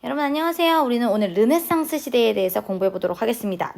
여러분 안녕하세요. 우리는 오늘 르네상스 시대에 대해서 공부해 보도록 하겠습니다.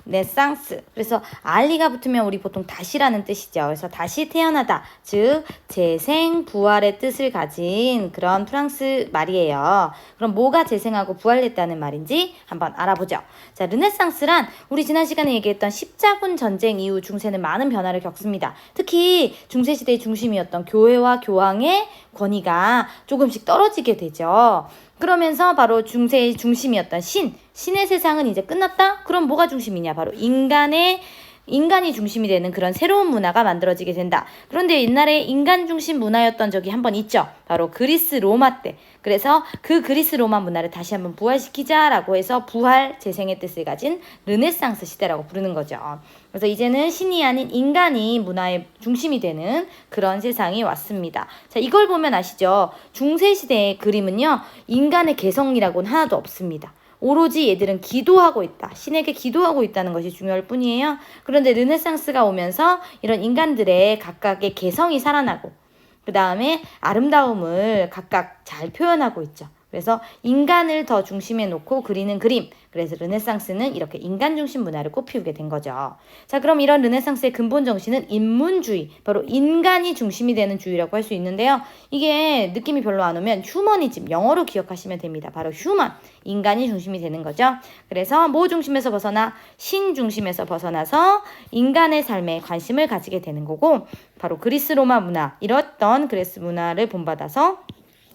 르네상스. 그래서 알리가 붙으면 우리 보통 다시라는 뜻이죠. 그래서 다시 태어나다, 즉 재생, 부활의 뜻을 가진 그런 프랑스 말이에요. 그럼 뭐가 재생하고 부활했다는 말인지 한번 알아보죠. 자, 르네상스란 우리 지난 시간에 얘기했던 십자군 전쟁 이후 중세는 많은 변화를 겪습니다. 특히 중세 시대의 중심이었던 교회와 교황의 권위가 조금씩 떨어지게 되죠. 그러면서 바로 중세의 중심이었던 신의 세상은 이제 끝났다? 그럼 뭐가 중심이냐? 바로 인간이 중심이 되는 그런 새로운 문화가 만들어지게 된다. 그런데 옛날에 인간 중심 문화였던 적이 한번 있죠. 바로 그리스 로마 때. 그래서 그 그리스 로마 문화를 다시 한번 부활시키자라고 해서 부활, 재생의 뜻을 가진 르네상스 시대라고 부르는 거죠. 그래서 이제는 신이 아닌 인간이 문화의 중심이 되는 그런 세상이 왔습니다. 자, 이걸 보면 아시죠? 중세 시대의 그림은요, 인간의 개성이라고는 하나도 없습니다. 오로지 얘들은 기도하고 있다. 신에게 기도하고 있다는 것이 중요할 뿐이에요. 그런데 르네상스가 오면서 이런 인간들의 각각의 개성이 살아나고 그 다음에 아름다움을 각각 잘 표현하고 있죠. 그래서 인간을 더 중심에 놓고 그리는 그림. 그래서 르네상스는 이렇게 인간 중심 문화를 꽃피우게 된 거죠. 자, 그럼 이런 르네상스의 근본 정신은 인문주의, 바로 인간이 중심이 되는 주의라고 할 수 있는데요. 이게 느낌이 별로 안 오면 휴머니즘, 영어로 기억하시면 됩니다. 바로 휴먼, 인간이 중심이 되는 거죠. 그래서 뭐 중심에서 벗어나 신 중심에서 벗어나서 인간의 삶에 관심을 가지게 되는 거고, 바로 그리스 로마 문화, 이랬던 그리스 문화를 본받아서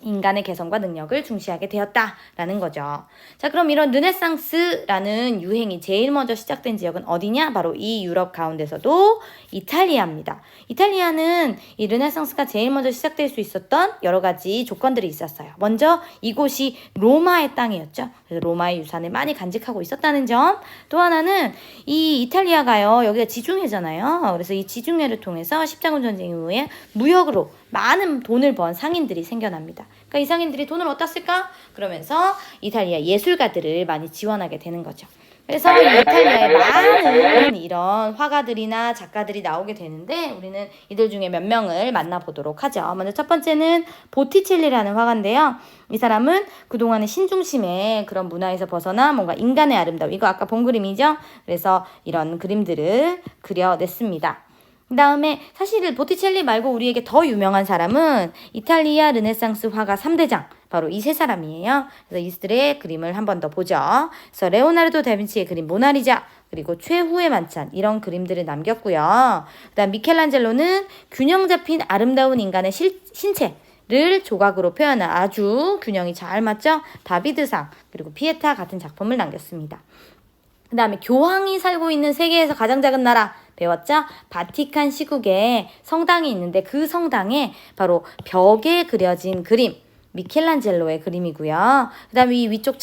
인간의 개성과 능력을 중시하게 되었다라는 거죠. 자, 그럼 이런 르네상스라는 유행이 제일 먼저 시작된 지역은 어디냐? 바로 이 유럽 가운데서도 이탈리아입니다. 이탈리아는 이 르네상스가 제일 먼저 시작될 수 있었던 여러 가지 조건들이 있었어요. 먼저 이곳이 로마의 땅이었죠. 그래서 로마의 유산을 많이 간직하고 있었다는 점. 또 하나는 이 이탈리아가요, 여기가 지중해잖아요. 그래서 이 지중해를 통해서 십자군 전쟁 이후에 무역으로 많은 돈을 번 상인들이 생겨납니다. 그러니까 이 상인들이 돈을 어디다 쓸까? 그러면서 이탈리아 예술가들을 많이 지원하게 되는 거죠. 그래서 이탈리아에 많은 이런 화가들이나 작가들이 나오게 되는데 우리는 이들 중에 몇 명을 만나보도록 하죠. 먼저 첫 번째는 보티첼리라는 화가인데요. 이 사람은 그동안의 신중심의 그런 문화에서 벗어나 뭔가 인간의 아름다움, 이거 아까 본 그림이죠? 그래서 이런 그림들을 그려냈습니다. 그 다음에 사실 보티첼리 말고 우리에게 더 유명한 사람은 이탈리아 르네상스 화가 3대장, 바로 이 세 사람이에요. 그래서 이들의 그림을 한 번 더 보죠. 그래서 레오나르도 다빈치의 그림 모나리자, 그리고 최후의 만찬, 이런 그림들을 남겼고요. 그 다음 미켈란젤로는 균형 잡힌 아름다운 인간의 신체를 조각으로 표현한 아주 균형이 잘 맞죠? 다비드상, 그리고 피에타 같은 작품을 남겼습니다. 그 다음에 교황이 살고 있는 세계에서 가장 작은 나라 배웠죠? 바티칸 시국에 성당이 있는데 그 성당에 바로 벽에 그려진 그림, 미켈란젤로의 그림이고요. 그 다음에 이 위쪽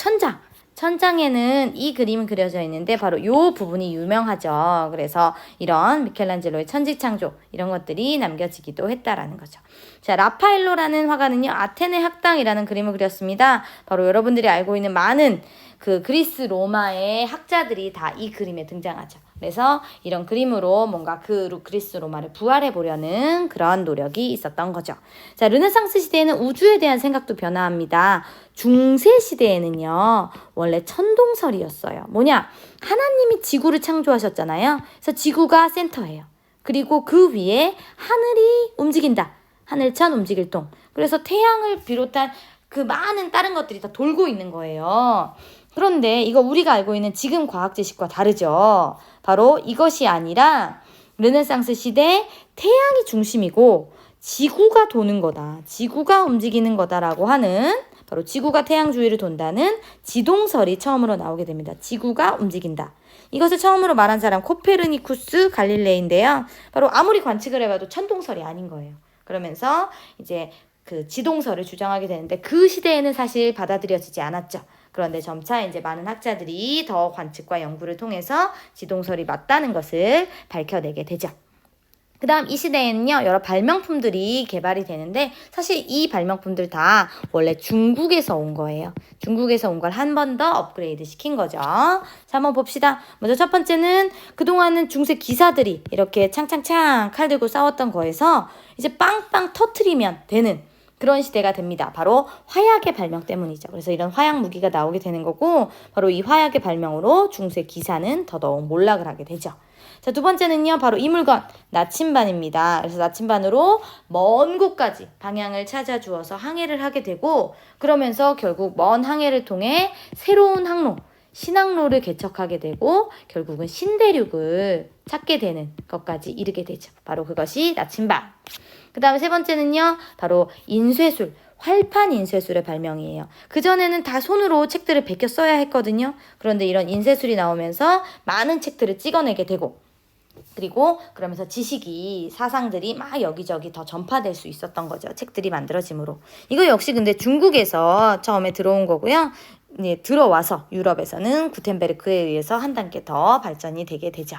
천장에는 이 그림이 그려져 있는데 바로 이 부분이 유명하죠. 그래서 이런 미켈란젤로의 천지창조, 이런 것들이 남겨지기도 했다라는 거죠. 자, 라파엘로라는 화가는요, 아테네 학당이라는 그림을 그렸습니다. 바로 여러분들이 알고 있는 많은 그 그리스 로마의 학자들이 다 이 그림에 등장하죠. 그래서 이런 그림으로 뭔가 그 그리스 로마를 부활해 보려는 그런 노력이 있었던 거죠. 자, 르네상스 시대에는 우주에 대한 생각도 변화합니다. 중세 시대에는요, 원래 천동설이었어요. 뭐냐? 하나님이 지구를 창조하셨잖아요. 그래서 지구가 센터예요. 그리고 그 위에 하늘이 움직인다. 하늘천 움직일 동. 그래서 태양을 비롯한 그 많은 다른 것들이 다 돌고 있는 거예요. 그런데 이거 우리가 알고 있는 지금 과학 지식과 다르죠. 바로 이것이 아니라 르네상스 시대 태양이 중심이고 지구가 도는 거다. 지구가 움직이는 거다라고 하는, 바로 지구가 태양 주위를 돈다는 지동설이 처음으로 나오게 됩니다. 지구가 움직인다. 이것을 처음으로 말한 사람 코페르니쿠스 갈릴레이인데요. 바로 아무리 관측을 해봐도 천동설이 아닌 거예요. 그러면서 이제 그 지동설을 주장하게 되는데 그 시대에는 사실 받아들여지지 않았죠. 그런데 점차 이제 많은 학자들이 더 관측과 연구를 통해서 지동설이 맞다는 것을 밝혀내게 되죠. 그 다음 이 시대에는요, 여러 발명품들이 개발이 되는데 사실 이 발명품들 다 원래 중국에서 온 거예요. 중국에서 온 걸 한 번 더 업그레이드 시킨 거죠. 자, 한번 봅시다. 먼저 첫 번째는 그동안은 중세 기사들이 이렇게 창창창 칼 들고 싸웠던 거에서 이제 빵빵 터트리면 되는 그런 시대가 됩니다. 바로 화약의 발명 때문이죠. 그래서 이런 화약 무기가 나오게 되는 거고 바로 이 화약의 발명으로 중세 기사는 더더욱 몰락을 하게 되죠. 자, 두 번째는요. 바로 이 물건 나침반입니다. 그래서 나침반으로 먼 곳까지 방향을 찾아주어서 항해를 하게 되고 그러면서 결국 먼 항해를 통해 새로운 항로 신항로를 개척하게 되고 결국은 신대륙을 찾게 되는 것까지 이르게 되죠. 바로 그것이 나침반. 그 다음에 세 번째는요. 바로 인쇄술, 활판 인쇄술의 발명이에요. 그전에는 다 손으로 책들을 베껴 써야 했거든요. 그런데 이런 인쇄술이 나오면서 많은 책들을 찍어내게 되고 그리고 그러면서 지식이 사상들이 막 여기저기 더 전파될 수 있었던 거죠. 책들이 만들어짐으로. 이거 역시 근데 중국에서 처음에 들어온 거고요. 네, 들어와서 유럽에서는 구텐베르크에 의해서 한 단계 더 발전이 되게 되죠.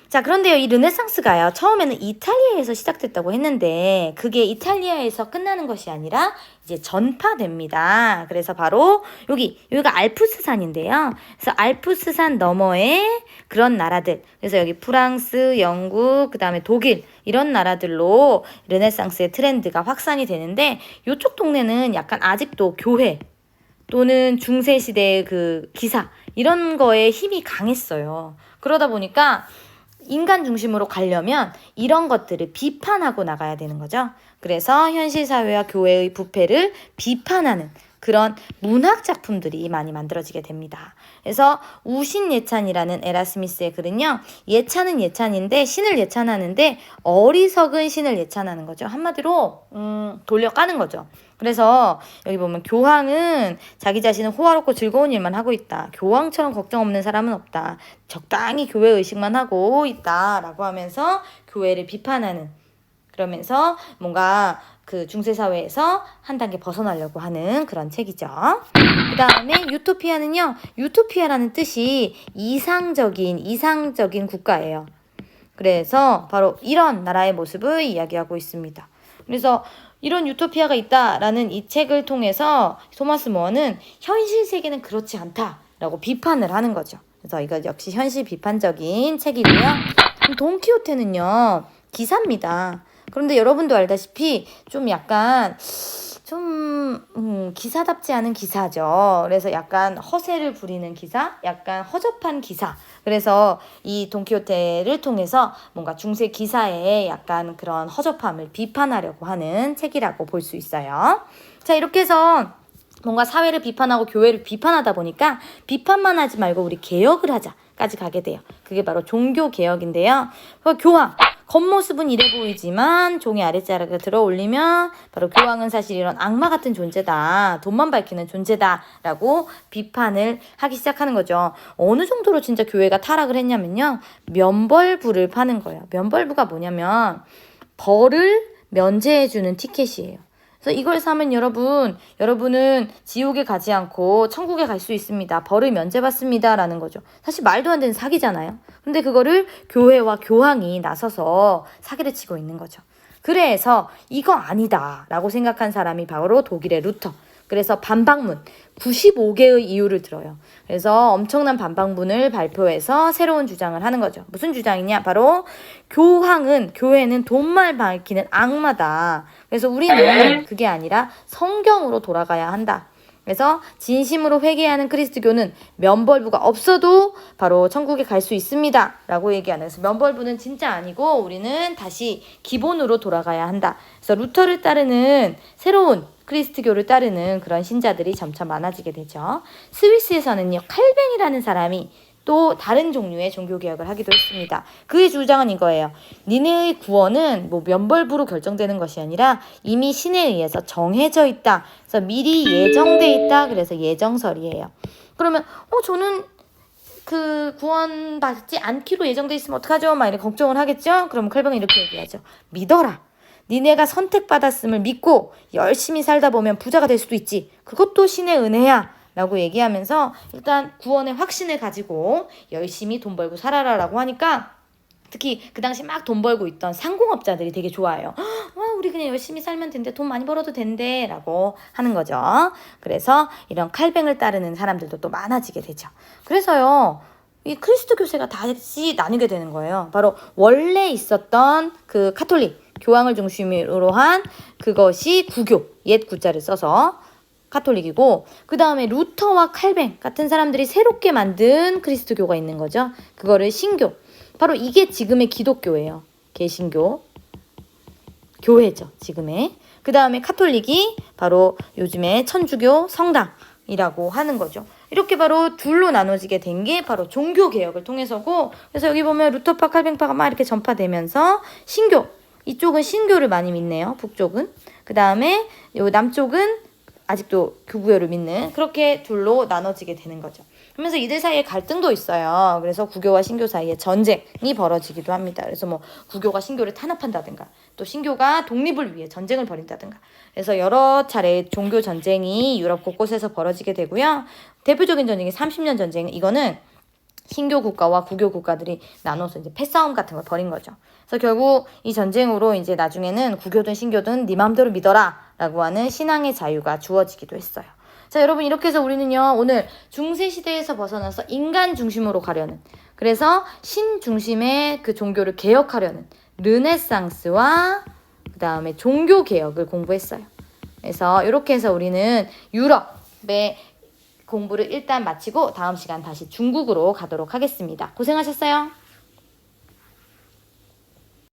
자, 그런데요, 이 르네상스가요, 처음에는 이탈리아에서 시작됐다고 했는데, 그게 이탈리아에서 끝나는 것이 아니라, 이제 전파됩니다. 그래서 바로, 여기가 알프스산인데요. 그래서 알프스산 너머에 그런 나라들, 그래서 여기 프랑스, 영국, 그 다음에 독일, 이런 나라들로 르네상스의 트렌드가 확산이 되는데, 요쪽 동네는 약간 아직도 교회, 또는 중세시대의 그 기사, 이런 거에 힘이 강했어요. 그러다 보니까, 인간 중심으로 가려면 이런 것들을 비판하고 나가야 되는 거죠. 그래서 현실 사회와 교회의 부패를 비판하는 그런 문학 작품들이 많이 만들어지게 됩니다. 그래서 우신예찬이라는 에라스미스의 글은요. 예찬은 예찬인데 신을 예찬하는데 어리석은 신을 예찬하는 거죠. 한마디로 돌려까는 거죠. 그래서 여기 보면 교황은 자기 자신은 호화롭고 즐거운 일만 하고 있다. 교황처럼 걱정 없는 사람은 없다. 적당히 교회 의식만 하고 있다. 라고 하면서 교회를 비판하는 그러면서 뭔가 그 중세사회에서 한 단계 벗어나려고 하는 그런 책이죠. 그 다음에 유토피아는요. 유토피아라는 뜻이 이상적인 국가예요. 그래서 바로 이런 나라의 모습을 이야기하고 있습니다. 그래서 이런 유토피아가 있다라는 이 책을 통해서 토마스 모어는 현실 세계는 그렇지 않다라고 비판을 하는 거죠. 그래서 이거 역시 현실 비판적인 책이고요. 돈키호테는요. 기사입니다. 그런데 여러분도 알다시피 좀 약간 기사답지 않은 기사죠. 그래서 약간 허세를 부리는 기사, 약간 허접한 기사. 그래서 이 돈키호테를 통해서 뭔가 중세 기사의 약간 그런 허접함을 비판하려고 하는 책이라고 볼 수 있어요. 자, 이렇게 해서 뭔가 사회를 비판하고 교회를 비판하다 보니까 비판만 하지 말고 우리 개혁을 하자까지 가게 돼요. 그게 바로 종교 개혁인데요. 교황. 겉모습은 이래 보이지만 종이 아랫자락에 들어 올리면 바로 교황은 사실 이런 악마 같은 존재다. 돈만 밝히는 존재다라고 비판을 하기 시작하는 거죠. 어느 정도로 진짜 교회가 타락을 했냐면요. 면벌부를 파는 거예요. 면벌부가 뭐냐면 벌을 면제해주는 티켓이에요. 그래서 이걸 사면 여러분은 지옥에 가지 않고 천국에 갈 수 있습니다. 벌을 면제받습니다. 라는 거죠. 사실 말도 안 되는 사기잖아요. 근데 그거를 교회와 교황이 나서서 사기를 치고 있는 거죠. 그래서 이거 아니다 라고 생각한 사람이 바로 독일의 루터. 그래서 반박문 95개의 이유를 들어요. 그래서 엄청난 반박문을 발표해서 새로운 주장을 하는 거죠. 무슨 주장이냐? 바로 교회는 돈만 밝히는 악마다. 그래서 우리는 그게 아니라 성경으로 돌아가야 한다. 그래서 진심으로 회개하는 그리스도교는 면벌부가 없어도 바로 천국에 갈 수 있습니다. 라고 얘기하는. 그래서 면벌부는 진짜 아니고 우리는 다시 기본으로 돌아가야 한다. 그래서 루터를 따르는 새로운 그리스도교를 따르는 그런 신자들이 점차 많아지게 되죠. 스위스에서는요. 칼뱅이라는 사람이 또 다른 종류의 종교개혁을 하기도 했습니다. 그의 주장은 이거예요. 니네의 구원은 면벌부로 결정되는 것이 아니라 이미 신에 의해서 정해져 있다. 그래서 미리 예정돼 있다. 그래서 예정설이에요. 그러면 저는 그 구원 받지 않기로 예정돼 있으면 어떡하죠? 막 이렇게 걱정을 하겠죠? 그럼 칼뱅은 이렇게 얘기하죠. 믿어라. 니네가 선택받았음을 믿고 열심히 살다 보면 부자가 될 수도 있지. 그것도 신의 은혜야. 라고 얘기하면서 일단 구원의 확신을 가지고 열심히 돈 벌고 살아라 라고 하니까 특히 그 당시 막 돈 벌고 있던 상공업자들이 되게 좋아해요. 우리 그냥 열심히 살면 된대. 돈 많이 벌어도 된대. 라고 하는 거죠. 그래서 이런 칼뱅을 따르는 사람들도 또 많아지게 되죠. 그래서요. 이 그리스도 교세가 다시 나뉘게 되는 거예요. 바로 원래 있었던 그 카톨릭 교황을 중심으로 한 그것이 구교, 옛 구자를 써서 카톨릭이고, 그 다음에 루터와 칼뱅 같은 사람들이 새롭게 만든 그리스도교가 있는 거죠. 그거를 신교. 바로 이게 지금의 기독교예요. 개신교. 교회죠, 지금의. 그 다음에 카톨릭이 바로 요즘의 천주교 성당이라고 하는 거죠. 이렇게 바로 둘로 나눠지게 된 게 바로 종교개혁을 통해서고, 그래서 여기 보면 루터파, 칼뱅파가 막 이렇게 전파되면서 신교, 이쪽은 신교를 많이 믿네요, 북쪽은. 그 다음에 요 남쪽은 아직도 교구교를 믿는, 그렇게 둘로 나눠지게 되는 거죠. 그러면서 이들 사이에 갈등도 있어요. 그래서 구교와 신교 사이에 전쟁이 벌어지기도 합니다. 그래서 뭐 구교가 신교를 탄압한다든가, 또 신교가 독립을 위해 전쟁을 벌인다든가, 그래서 여러 차례 종교 전쟁이 유럽 곳곳에서 벌어지게 되고요. 대표적인 전쟁이 30년 전쟁, 이거는 신교 국가와 구교 국가들이 나눠서 이제 패싸움 같은 걸 벌인 거죠. 그래서 결국 이 전쟁으로 이제 나중에는 구교든 신교든 네 마음대로 믿어라 라고 하는 신앙의 자유가 주어지기도 했어요. 자, 여러분, 이렇게 해서 우리는요, 오늘 중세 시대에서 벗어나서 인간 중심으로 가려는, 그래서 신 중심의 그 종교를 개혁하려는 르네상스와 그 다음에 종교 개혁을 공부했어요. 그래서 이렇게 해서 우리는 유럽의 공부를 일단 마치고 다음 시간 다시 중국으로 가도록 하겠습니다. 고생하셨어요.